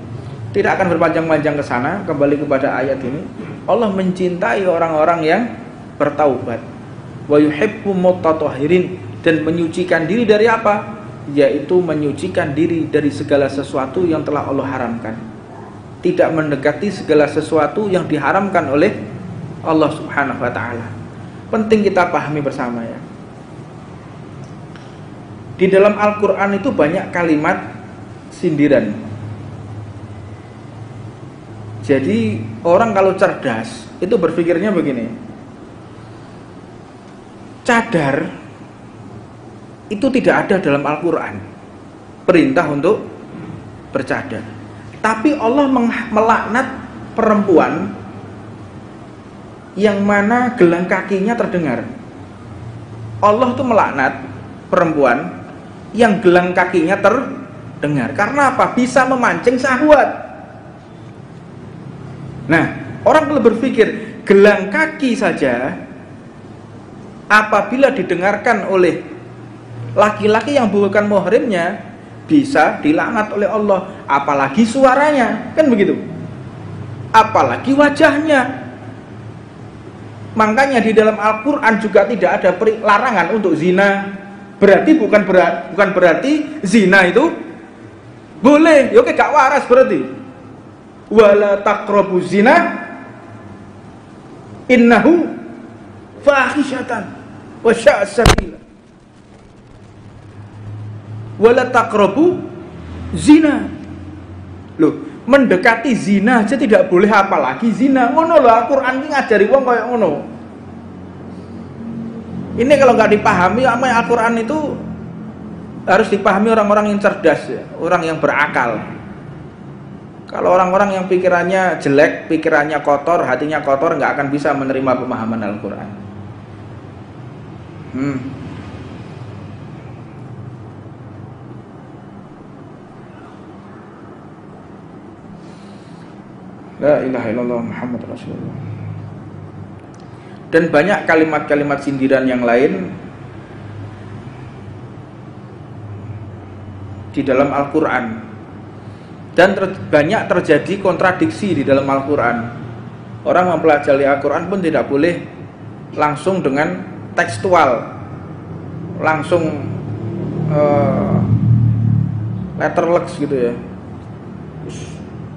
A: Tidak akan berpanjang-panjang ke sana, kembali kepada ayat ini. Allah mencintai orang-orang yang bertaubat. Wa yuhibbu mutatahhirin, dan menyucikan diri dari apa? Yaitu menyucikan diri dari segala sesuatu yang telah Allah haramkan. Tidak mendekati segala sesuatu yang diharamkan oleh Allah Subhanahu wa taala. Penting kita pahami bersama ya. Di dalam Al-Qur'an itu banyak kalimat sindiran. Jadi orang kalau cerdas itu berpikirnya begini, cadar itu tidak ada dalam Al-Quran, perintah untuk bercadar. Tapi Allah melaknat perempuan yang mana gelang kakinya terdengar. Allah itu melaknat perempuan yang gelang kakinya terdengar. Karena apa? Bisa memancing syahwat. Nah, orang kalau berpikir gelang kaki saja apabila didengarkan oleh laki-laki yang bukan muhrimnya bisa dilaknat oleh Allah, apalagi suaranya, kan begitu, apalagi wajahnya. Makanya di dalam Al-Quran juga tidak ada larangan untuk zina. Berarti bukan berarti zina itu boleh, ya oke, gak waras berarti. Wala taqrabu zina innahu fahisyatan wa sya'a sabila. Wala taqrabu zina. Loh, mendekati zina aja tidak boleh, apalagi zina. Ngono lho, Al-Qur'an iki ngajari wong kaya ngono. Ini kalau nggak dipahami apa Al-Qur'an itu harus dipahami orang-orang yang cerdas ya, orang yang berakal. Kalau orang-orang yang pikirannya jelek, pikirannya kotor, hatinya kotor, nggak akan bisa menerima pemahaman Al-Quran. La ilaha illallah Muhammad Rasulullah. Dan banyak kalimat-kalimat sindiran yang lain di dalam Al-Quran. Dan banyak terjadi kontradiksi di dalam Al-Quran. Orang mempelajari Al-Quran pun tidak boleh langsung dengan tekstual, langsung letterleks gitu ya,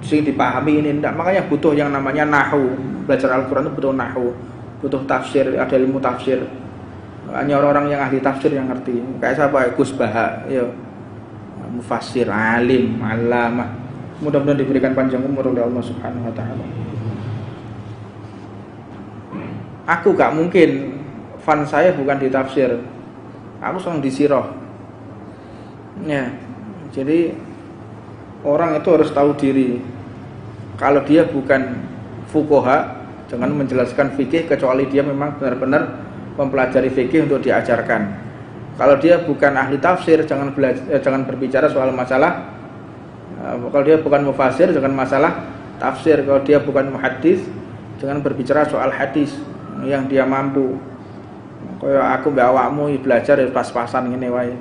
A: sing dipahami ini enggak. Makanya butuh yang namanya nahwu. Belajar Al-Quran itu butuh nahwu, butuh tafsir, ada ilmu tafsir. Hanya orang-orang yang ahli tafsir yang ngerti. Kayak siapa? Gus Baha, ya, mufassir, alim, alamah. Mudah-mudahan diberikan panjang umur oleh Allah Subhanahu wa taala. Aku gak mungkin, fan saya bukan di tafsir, aku sedang di sirah. Ya, jadi orang itu harus tahu diri. Kalau dia bukan fuqaha, jangan menjelaskan fikih kecuali dia memang benar-benar mempelajari fikih untuk diajarkan. Kalau dia bukan ahli tafsir, jangan berbicara soal masalah. Kalau dia bukan mufasir, jangan masalah tafsir. Kalau dia bukan muhaddis, jangan berbicara soal hadis yang dia mampu. Kayak aku mbak awakmu belajar pas-pasan ngene wae.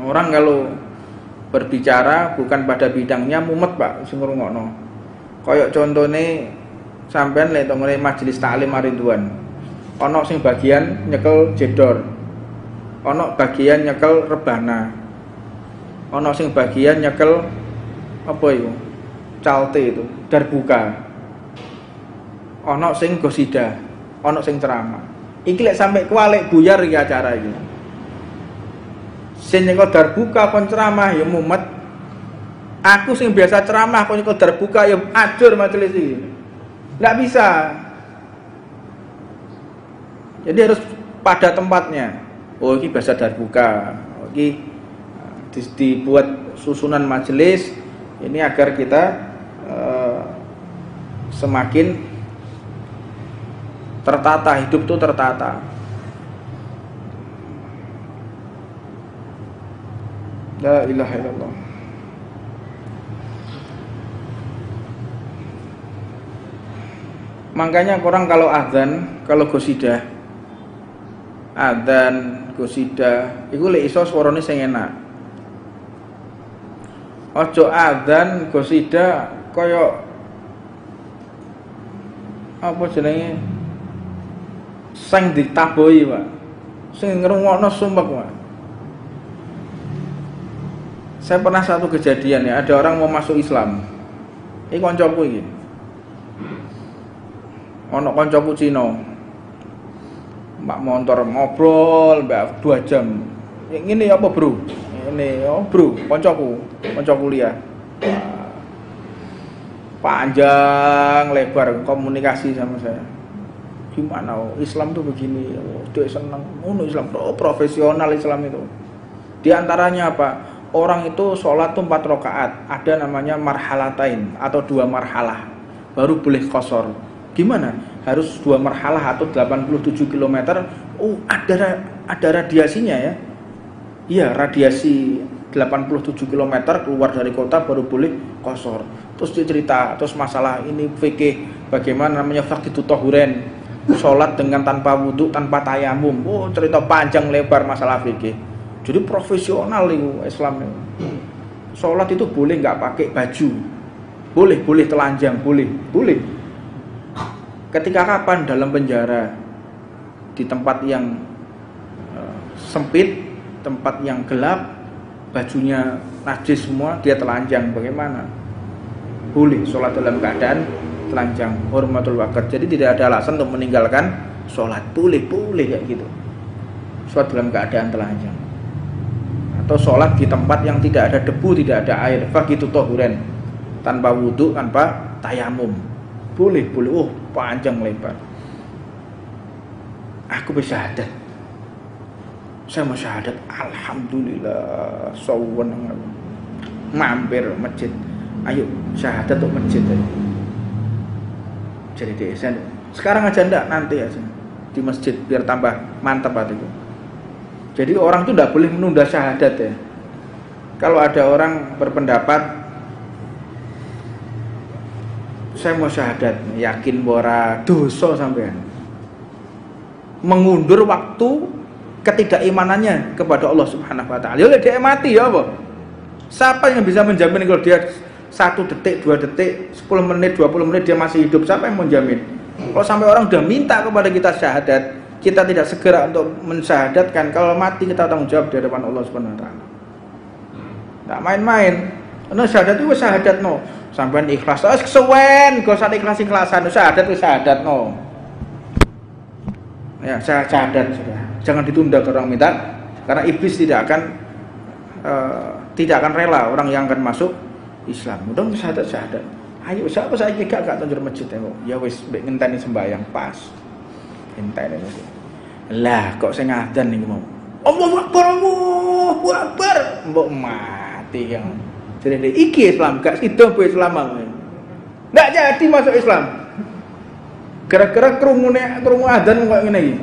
A: Orang kalau berbicara bukan pada bidangnya mumet Pak sing ngrungokno. Kayak contone sampean lek tengene majelis taklim Ridwan. Ana sing bagian nyekel jedor. Ana bagian nyekel rebana. Ana sing bagian nyekel apa itu? Calte itu, darbuka. Ana sing gosida, ana sing ceramah. Iki lek sampe kualik buyar iki acara iki. Sing nyekel darbuka kon ceramah ya mumet. Aku sing biasa ceramah kon nyekel darbuka ya ajur majelis iki. Nggak bisa. Jadi harus pada tempatnya. Oh ini bahasa darbuka. Oh, ini dibuat susunan majelis ini agar kita semakin tertata, hidup itu tertata. La ilaha illallah. Makanya orang kalau azan, kalau gosidah, adzan, gosidah, iku lek iso swarane sing enak. Ojo adzan, gosidah kaya apa jenenge? Sing ditabohi, Pak. Sing ngrungokno sumpek, Pak. Saya pernah satu kejadian ya, ada orang mau masuk Islam. Iki kancaku iki. Ono kancaku Cina. Mbak motor ngobrol mbak 2 jam. Ini apa, Bro? Ini oh, Bro, kancaku kuliah. Panjang lebar komunikasi sama saya. Gimana Islam tuh begini? Dia senang. Islam profesional Islam itu. Di antaranya apa? Orang itu sholat tuh 4 rakaat. Ada namanya marhalatain atau 2 marhalah. Baru boleh qashar. Gimana? Harus 2 marhalah atau 87 km. Oh, ada radiasinya ya. Iya, radiasi 87 km keluar dari kota baru boleh qashar. Terus dia cerita, terus masalah ini fikih bagaimana namanya faqih tahuren. Sholat dengan tanpa wudhu, tanpa tayamum. Oh, cerita panjang lebar masalah fikih. Jadi profesional itu Islam itu. Sholat itu boleh nggak pakai baju, boleh telanjang, boleh. Ketika kapan? Dalam penjara, di tempat yang sempit, tempat yang gelap, bajunya najis semua, dia telanjang. Bagaimana? Boleh sholat dalam keadaan telanjang, hormatul waqt. Jadi tidak ada alasan untuk meninggalkan sholat. Boleh kayak gitu. Sholat dalam keadaan telanjang. Atau sholat di tempat yang tidak ada debu, tidak ada air, faqih tahuren, tanpa wudhu, tanpa tayamum. Boleh. Oh, panjang lebar. Aku bersyahadat. Saya mau syahadat. Alhamdulillah. Sawan mampir masjid. Ayo syahadat untuk masjid. Jadi DSN. Sekarang aja enggak, nanti aja di masjid biar tambah mantap hatiku. Jadi orang itu tidak boleh menunda syahadat ya. Kalau ada orang berpendapat saya mau syahadat, yakin bahwa dosa sampean, mengundur waktu ketidakimanannya kepada Allah Subhanahu wa taala. Ya dia mati ya apa? Siapa yang bisa menjamin kalau dia 1 detik, 2 detik, 10 menit, 20 menit dia masih hidup, siapa yang menjamin? Kalau sampai orang udah minta kepada kita syahadat, kita tidak segera untuk mensyahadatkan, kalau mati kita tanggung jawab di hadapan Allah Subhanahu wa taala. Enggak main-main. Ana syahadat itu syahadat no. Sampean ikhlas, kesuwen, gak usah ikhlas-ikhlasan, syahadat wis syahadat no. Ya, syahadat sudah. Jangan ditunda ke orang minta, karena iblis tidak akan rela orang yang akan masuk Islam. Mudah syahadat. Ayo siapa saya gak tunjur masjid ya wis mbek ngenteni sembahyang pas. Enteni niku. Lah kok sing ngadan niku mau. Allahu Akbar, Allahu Akbar. Mbok mati yang. Jadi iki Islam gak sida bu Islam. Ndak jadi masuk Islam. Gara-gara krungu adzan kok ngene iki.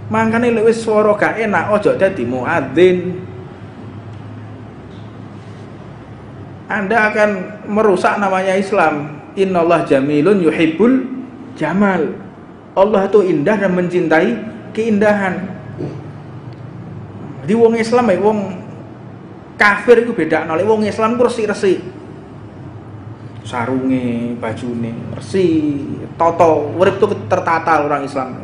A: Mangkane lek wis swara gak enak aja dadi muadzin. Anda akan merusak namanya Islam. Innallaha jamilun yuhibbul jamal. Allah itu indah dan mencintai keindahan. Di wong Islam wong kafir iku bedakno. Lek wong Islam ku resik-resik. Sarunge, bajune resik, toto, urip itu tertata orang Islam.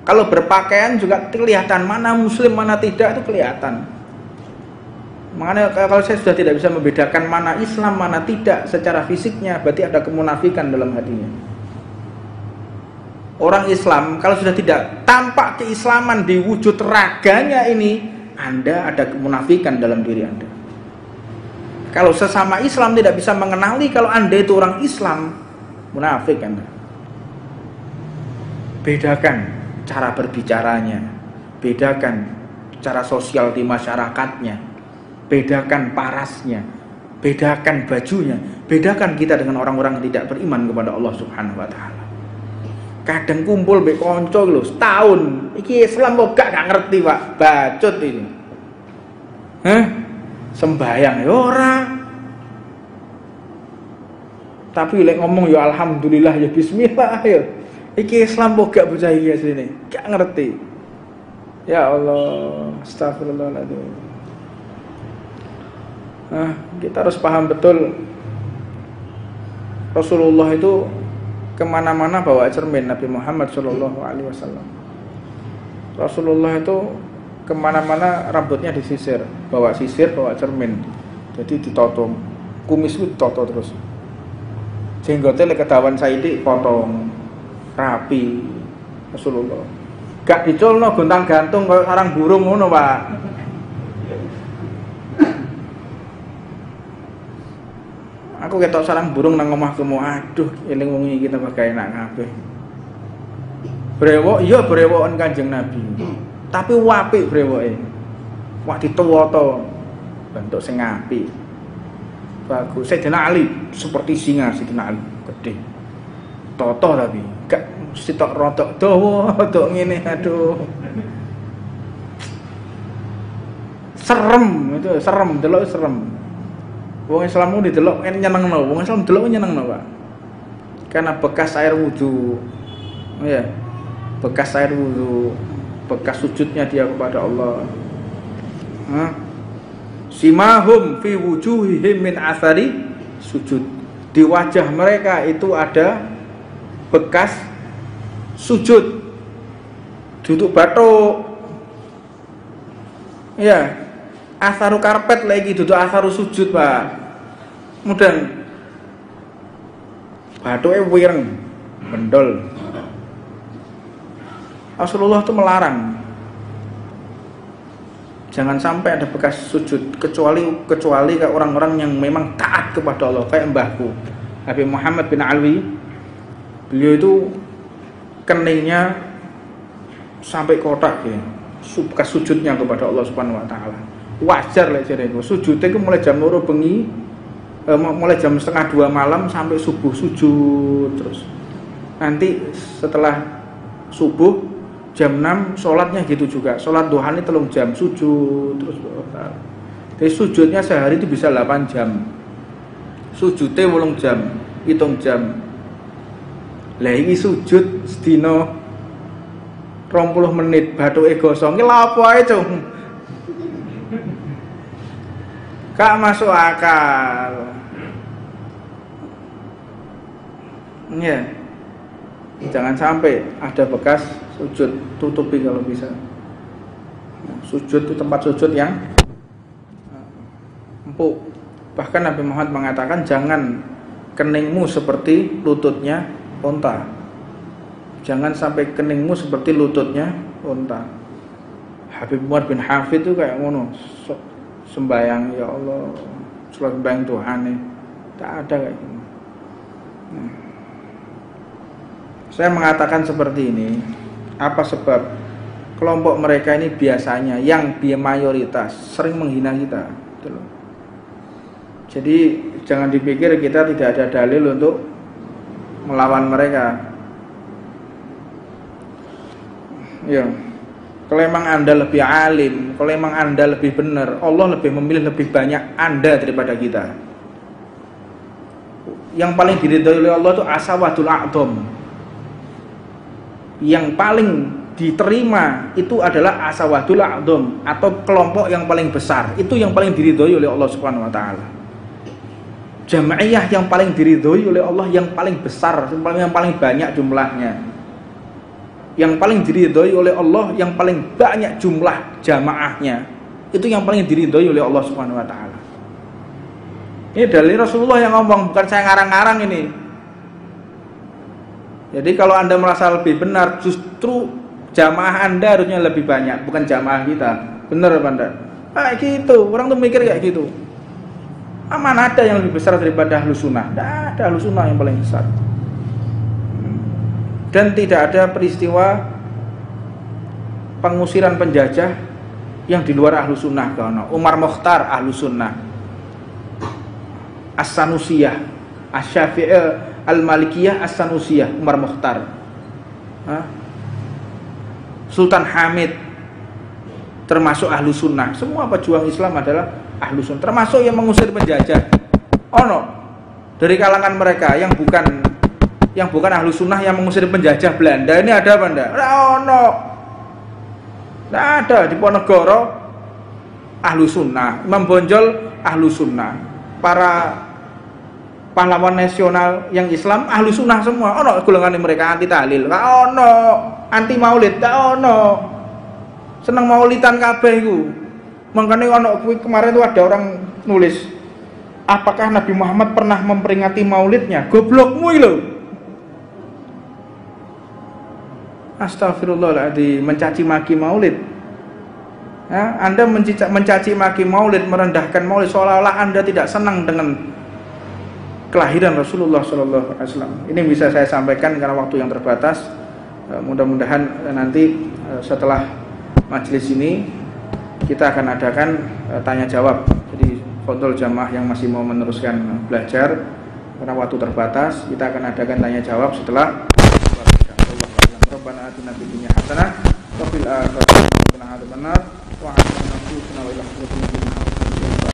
A: Kalau berpakaian juga kelihatan mana muslim mana tidak, itu kelihatan. Makanya kalau saya sudah tidak bisa membedakan mana Islam mana tidak secara fisiknya, berarti ada kemunafikan dalam hatinya. Orang Islam kalau sudah tidak tampak keislaman di wujud raganya ini, Anda ada kemunafikan dalam diri Anda. Kalau sesama Islam tidak bisa mengenali kalau Anda itu orang Islam, munafik Anda. Bedakan cara berbicaranya, bedakan cara sosial di masyarakatnya, bedakan parasnya, bedakan bajunya, bedakan kita dengan orang-orang yang tidak beriman kepada Allah Subhanahu wa taala. Kadang kumpul mbek kanca lho setahun, iki Islam kok gak ngerti, Pak. Bacot ini. Sembayang ya ora. Tapi lek ngomong ya alhamdulillah ya bismillah ya. Iki Islam kok gak percaya iki asline. Gak ngerti. Ya Allah, astagfirullahaladzim. Kita harus paham betul Rasulullah itu kemana-mana bawa cermin. Nabi Muhammad SAW. Rasulullah itu kemana-mana rambutnya disisir, bawa sisir, bawa cermin. Jadi ditoto, kumis itu ditoto terus. Jenggotnya lek kedawan saiki potong rapi. Rasulullah. Gak diculno gontang gantung kayak sarang burung ngono, Pak. Aku ketok sarang burung nang omahku, aduh eling wong iki kita bagai enak kabeh. Brewok iya brewokan Kanjeng Nabi. Tapi apik brewoke. Wak dituwoto bentuk sing apik. Bagus. Sayyidina Ali seperti singa Sayyidina Ali, gede. Toto tapi gak sitok rotok dawa, rotok ngene aduh. Serem itu, serem, delok serem. Wong Islam ku didelok nyenengno, wong Islam delok nyenengno, Pak. Karena bekas air wudu. Ya. Bekas air wudu, bekas sujudnya dia kepada Allah. Simahum fi wujuhihim min athari sujud. Di wajah mereka itu ada bekas sujud. Duduk batuk. Ya. Atharu karpet lagi duduk atharu sujud, Pak. Kemudian batuke wireng, bendol. Rasulullah itu melarang jangan sampai ada bekas sujud kecuali ke orang-orang yang memang taat kepada Allah, kayak mbahku Nabi Muhammad bin Alwi. Beliau itu keningnya sampai kotak ya, bekas sujudnya kepada Allah Subhanahu wa taala. Wajar lek jarene sujudnya itu mulai jam 2 bengi, mulai jam 1:30 malam sampai subuh sujud terus. Nanti setelah subuh jam 6 sholatnya gitu juga. Sholat duha ini 3 jam sujud terus. Jadi sujudnya sehari itu bisa 8 jam. Sujudnya 8 jam, hitung jam. Lah iki sujud sedina 20 menit bathuke gosong. Ki lha apa ae, Cung? Gak masuk akal. Ya. Jangan sampai ada bekas sujud, tutupi kalau bisa. Sujud itu tempat sujud yang empuk. Bahkan Nabi Muhammad mengatakan jangan keningmu seperti lututnya unta. Jangan sampai keningmu seperti lututnya unta. Habib Umar bin Hafid itu kayak ngono, sembayang ya Allah, sholat sembayang Tuhan nih, tak ada kayak gini. Saya mengatakan seperti ini, apa sebab kelompok mereka ini biasanya yang mayoritas sering menghina kita, gitu loh. Jadi jangan dipikir kita tidak ada dalil untuk melawan mereka. Ya, kalau emang Anda lebih alim, kalau emang Anda lebih benar, Allah lebih memilih lebih banyak Anda daripada kita. Yang paling diridhoi oleh Allah itu asawatul a'dham. Yang paling diterima itu adalah asawatul a'dham, atau kelompok yang paling besar. Itu yang paling diridhoi oleh Allah Subhanahu wa taala. Jamaiyah yang paling diridhoi oleh Allah yang paling besar, yang paling banyak jumlahnya. Yang paling diridhoi oleh Allah yang paling banyak jumlah jamaahnya. Itu yang paling diridhoi oleh Allah Subhanahu wa taala. Ini dari Rasulullah yang ngomong, bukan saya ngarang-ngarang ini. Jadi kalau Anda merasa lebih benar, justru jamaah Anda harusnya lebih banyak, bukan jamaah kita. Benar apa enggak? Kayak gitu, orang tuh mikir kayak gitu. Mana ada yang lebih besar daripada Ahlus Sunnah? Tidak ada, Ahlus Sunnah yang paling besar. Dan tidak ada peristiwa pengusiran penjajah yang di luar Ahlus Sunnah. Umar Mokhtar Ahlus Sunnah, As-Sanusiyah, Asy-Syafi'iyah, Al-Malikiyah, As-Sanusiyah, Umar Mokhtar. Sultan Hamid termasuk Ahlus Sunnah. Semua pejuang Islam adalah Ahlus Sunnah, termasuk yang mengusir penjajah. Dari kalangan mereka yang bukan Ahlus Sunnah yang mengusir penjajah Belanda ini ada apa enggak? Tidak ada. Di Ponegoro Ahlus Sunnah, Imam Bonjol Ahlus Sunnah, para pahlawan nasional yang Islam Ahlus Sunnah semua. Golongan mereka anti tahlil, anti maulid, seneng maulidan kabeh iku. Makanya kemarin itu ada orang nulis, apakah Nabi Muhammad pernah memperingati maulidnya? Goblokmu lho. Astagfirullahaladzim, mencaci maki maulid. Anda mencaci maki maulid, merendahkan maulid, seolah-olah Anda tidak senang dengan kelahiran Rasulullah SAW. Ini bisa saya sampaikan karena waktu yang terbatas. Mudah-mudahan nanti setelah majelis ini kita akan adakan tanya jawab. Jadi fadhol jamaah yang masih mau meneruskan belajar, karena waktu terbatas, kita akan adakan tanya jawab setelah. Rabbana atina fid dunya hasanah wa fil akhirati hasanah wa qina adzabannar wa 'alaikum wa rahmatullahi wa barakatuh.